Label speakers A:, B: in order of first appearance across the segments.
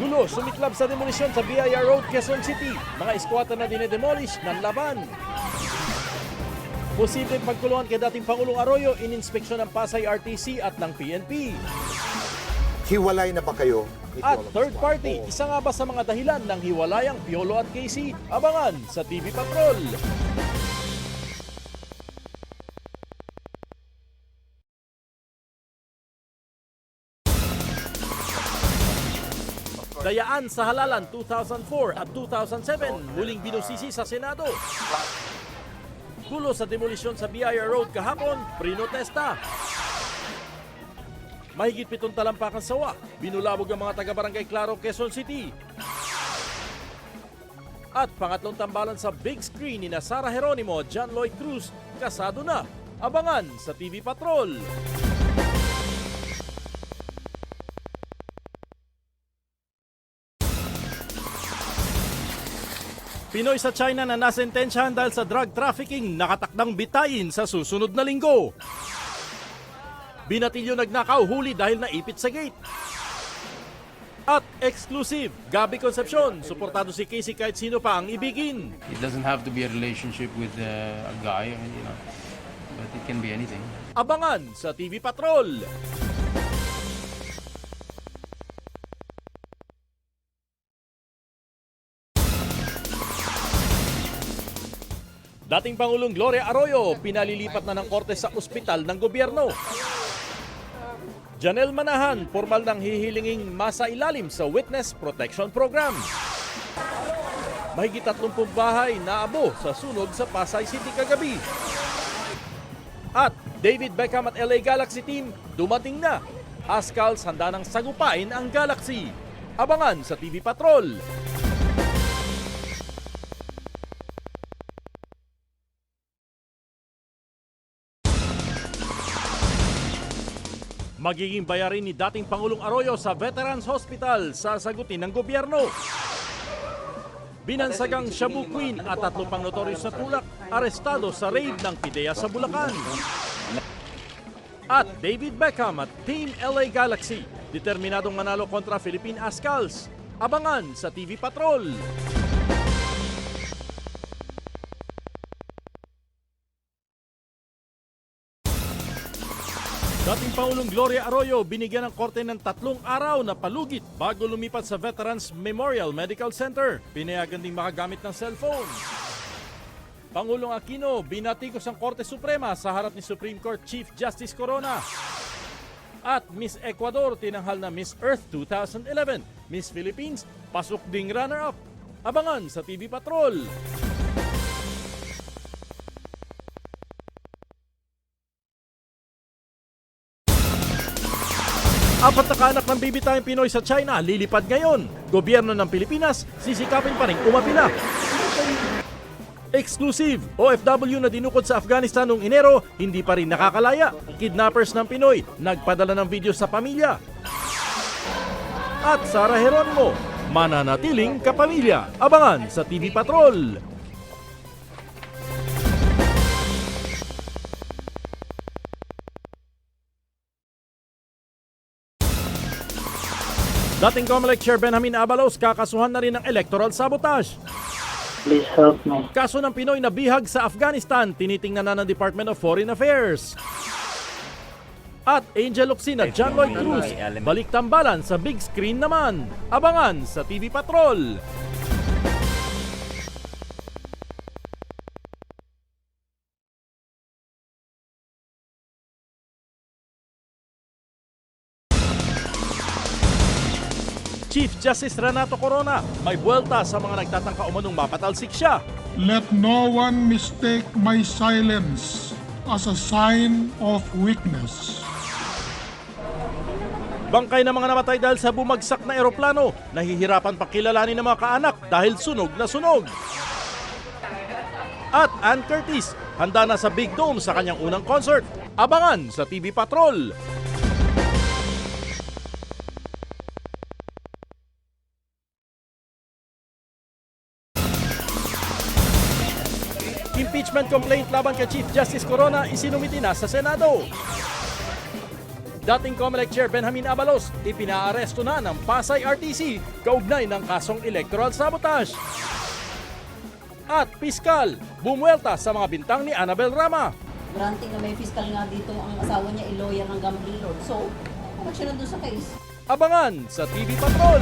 A: Gulo, sumiklab sa demolisyon sa BIR Road, Quezon City. Mga eskwata na dinedemolish ng laban. Posibleng pagkulungan kay dating Pangulong Arroyo, ininspeksyon ng Pasay RTC at ng PNP.
B: Hiwalay na ba kayo?
A: At third party, isa nga ba sa mga dahilan ng hiwalayang Piolo at Casey? Abangan sa TV Patrol. Dayaan sa halalan 2004 at 2007, muling binusisi sa Senado. Gulo sa demolisyon sa BIR Road kahapon, prinotesta. Mahigit 7 talampakang sawa, binulabog ang mga taga-barangay Claro, Quezon City. At pangatlong tambalan sa big screen ni Sara Geronimo, John Lloyd Cruz, kasado na. Abangan sa TV Patrol. Pinoy sa China na nasentensyahan dahil sa drug trafficking nakatakdang bitayin sa susunod na linggo. Binatilyo nagnakaw, huli dahil naipit sa gate. At exclusive, Gabby Concepcion, suportado si Casey kahit sino pa ang ibigin.
C: It doesn't have to be a relationship with a guy, but it can be anything.
A: Abangan sa TV Patrol. Dating Pangulong Gloria Arroyo, pinalilipat na ng korte sa ospital ng gobyerno. Janelle Manahan, formal nang hihilinging masailalim sa Witness Protection Program. Mahigit 30 bahay na abo sa sunog sa Pasay City kagabi. At David Beckham at LA Galaxy team dumating na. Ascals handa nang sagupain ang Galaxy. Abangan sa TV Patrol. Magiging bayarin ni dating Pangulong Arroyo sa Veterans Hospital sa sagutin ng gobyerno. Binansagang Shabu Queen at 3 pang notorious na tulak arestado sa raid ng PIDEA sa Bulacan. At David Beckham at Team LA Galaxy, determinadong manalo kontra Philippine Ascals. Abangan sa TV Patrol. Dating Pangulong Gloria Arroyo binigyan ng korte ng 3 araw na palugit bago lumipat sa Veterans Memorial Medical Center. Pinayagan ding makagamit ng cellphone. Pangulong Aquino binatikos ang Korte Suprema sa harap ni Supreme Court Chief Justice Corona. At Miss Ecuador tinanghal na Miss Earth 2011. Miss Philippines pasok ding runner-up. Abangan sa TV Patrol. Apat na kaanak ng baby tayong Pinoy sa China lilipad ngayon. Gobyerno ng Pilipinas sisikapin pa rin umapila. Exclusive, OFW na dinukod sa Afghanistan noong Enero, hindi pa rin nakakalaya. Kidnappers ng Pinoy, nagpadala ng video sa pamilya. At Sara Geronimo, mananatiling kapamilya. Abangan sa TV Patrol. Dating COMELEC Chair Benjamin Abalos, kakasuhan na rin ng electoral sabotage.
D: Please help me.
A: Kaso ng Pinoy na bihag sa Afghanistan, tinitingnan na ng Department of Foreign Affairs. At Angel Locsin at John Lloyd Cruz, balik tambalan sa big screen naman. Abangan sa TV Patrol. Chief Justice Renato Corona, may buwelta sa mga nagtatangka umanong mapatalsik siya.
E: Let no one mistake my silence as a sign of weakness.
A: Bangkay ng mga namatay dahil sa bumagsak na eroplano, nahihirapan pa kilalanin ng mga kaanak dahil sunog na sunog. At Ann Curtis, handa na sa Big Dome sa kanyang unang concert. Abangan sa TV Patrol. Impeachment complaint laban kay Chief Justice Corona isinumiti na sa Senado. Dating COMELEC Chair Benjamin Abalos, ipinaaresto na ng Pasay RTC kaugnay ng kasong electoral sabotage. At piskal, bumuelta sa mga bintang ni Annabel Rama.
F: Granting na may fiscal nga dito ang asawa niya, lawyer ng gambling lord. So, huwag siya nandun sa case.
A: Abangan sa TV Patrol.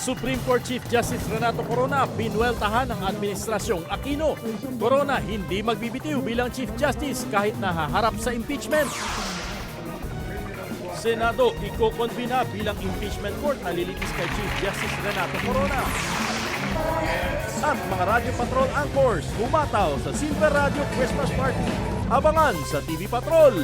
A: Supreme Court Chief Justice Renato Corona binueltahan ng Administrasyong Aquino. Corona hindi magbibitiw bilang Chief Justice kahit nahaharap sa impeachment. Senado iko-convene bilang impeachment court na lilitis kay Chief Justice Renato Corona. At mga Radio Patrol anchors humataw sa Silver Radio Christmas Party. Abangan sa TV Patrol.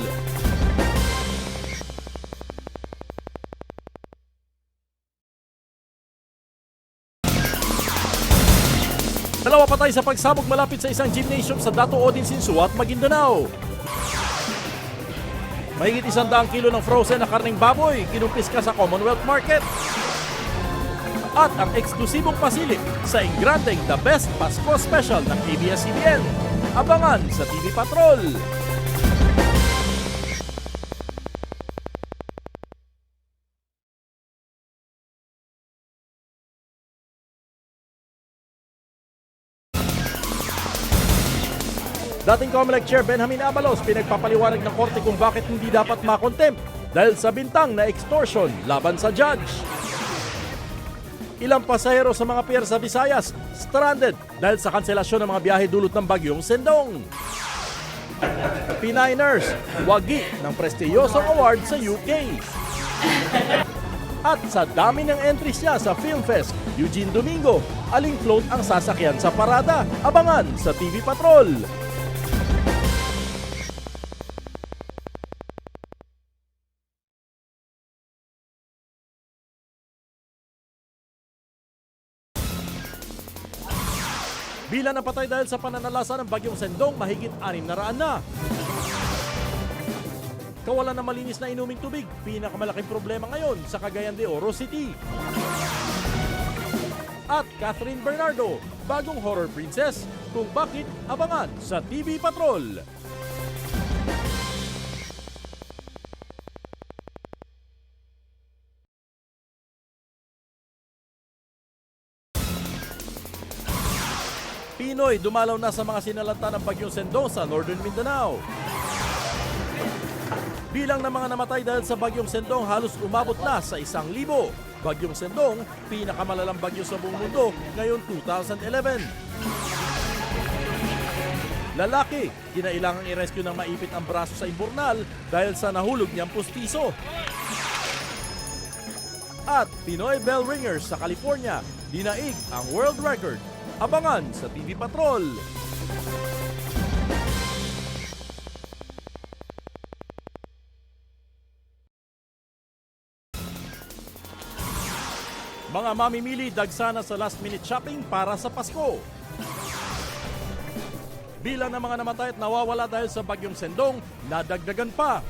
A: Dalawa patay sa pagsabog malapit sa isang gymnasium sa Dato Odinsinsu at Maguindanao. Mahigit 100 kilo ng frozen na karneng baboy kinumpiska sa Commonwealth Market. At ang eksklusibong pasilip sa Engrandeng The Best Pasko Special ng ABS-CBN. Abangan sa TV Patrol. Dating COMELEC Chair Benjamin Abalos pinagpapaliwanag ng korte kung bakit hindi dapat makontempt dahil sa bintang na extortion laban sa judge. Ilang pasahero sa mga pier sa Visayas stranded dahil sa kanselasyon ng mga biyahe dulot ng bagyong Sendong. Pinay nurse wagi ng prestiyosong award sa UK. At sa dami ng entries niya sa Filmfest, Eugene Domingo, aling float ang sasakyan sa parada. Abangan sa TV Patrol. Bilang napatay dahil sa pananalasa ng bagyong Sendong, mahigit 600 na. Kawalan ng malinis na inuming tubig, pinakamalaking problema ngayon sa Cagayan de Oro City. At Catherine Bernardo, bagong horror princess, kung bakit abangan sa TV Patrol. Pinoy dumalaw na sa mga sinalanta ng bagyong Sendong sa Northern Mindanao. Bilang ng mga namatay dahil sa bagyong Sendong halos umabot na sa 1,000. Bagyong Sendong, pinakamalalang bagyo sa buong mundo ngayon 2011. Lalaki, kinailangang i-rescue ng maipit ang braso sa imburnal dahil sa nahulog niyang pustiso. At Pinoy bell ringers sa California, dinaig ang world record. Abangan sa TV Patrol. Mga mamimili dagsana sa last-minute shopping para sa Pasko. Bilang ng mga namatay at nawawala dahil sa bagyong Sendong, nadagdagan pa.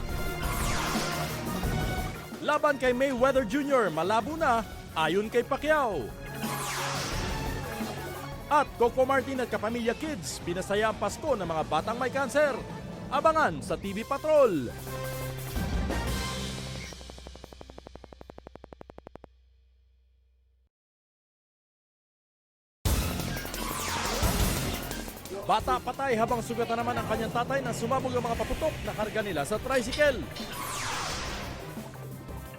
A: Laban kay Mayweather Jr. malabo na ayon kay Pacquiao. At Coco Martin at Kapamilya Kids, pinasaya ang Pasko ng mga batang may kanser. Abangan sa TV Patrol. Bata patay habang sugatan naman ang kanyang tatay nang sumabog ang mga paputok na karga nila sa tricycle.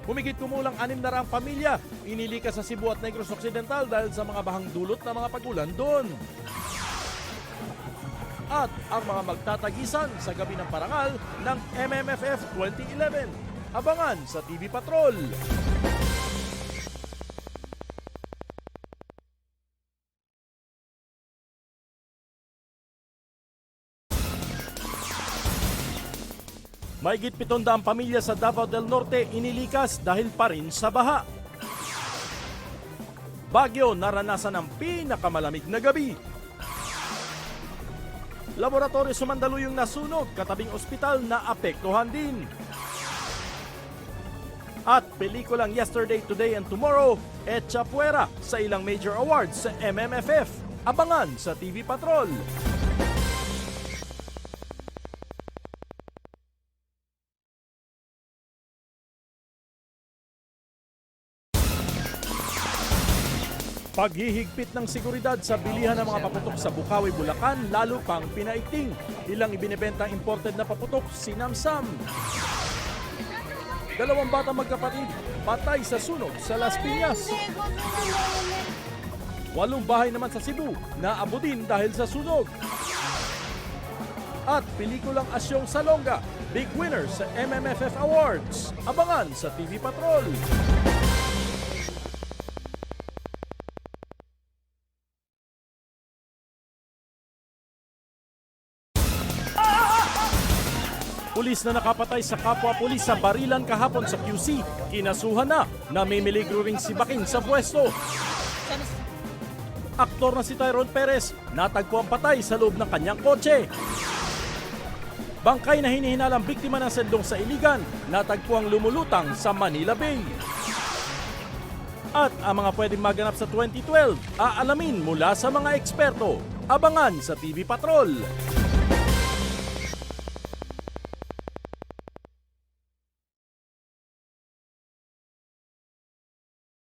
A: Humigit kumulang 600 pamilya inilikas sa Cebu at Negros Occidental dahil sa mga bahang dulot ng mga pagulan doon. At ang mga magtatagisan sa gabi ng parangal ng MMFF 2011. Abangan sa TV Patrol. Mahigit 700 pamilya sa Davao del Norte inilikas dahil pa rin sa baha. Baguio naranasan ang pinakamalamig na gabi. Laboratorio sa Mandaluyong nasunog, katabing ospital na apektuhan din. At pelikulang Yesterday, Today and Tomorrow, Echa Puera sa ilang major awards sa MMFF. Abangan sa TV Patrol. Paghihigpit ng seguridad sa bilihan ng mga paputok sa Bukawi, Bulacan, lalo pang pinaiting. Ilang ibinebentang imported na paputok, sinamsam. 2 bata magkapatid, patay sa sunog sa Las Piñas. 8 bahay naman sa Cebu, naabo din dahil sa sunog. At pelikulang Asyong Salonga, big winner sa MMFF Awards. Abangan sa TV Patrol. Pulis na nakapatay sa kapwa-pulis sa barilan kahapon sa QC. Kinasuhan na, namimiligro ring si Baking sa pwesto. Aktor na si Tyrone Perez, natagpo ang patay sa loob ng kanyang kotse. Bangkay na hinihinalang biktima ng sendong sa Iligan, natagpo ang lumulutang sa Manila Bay. At ang mga pwedeng maganap sa 2012, aalamin mula sa mga eksperto. Abangan sa TV Patrol.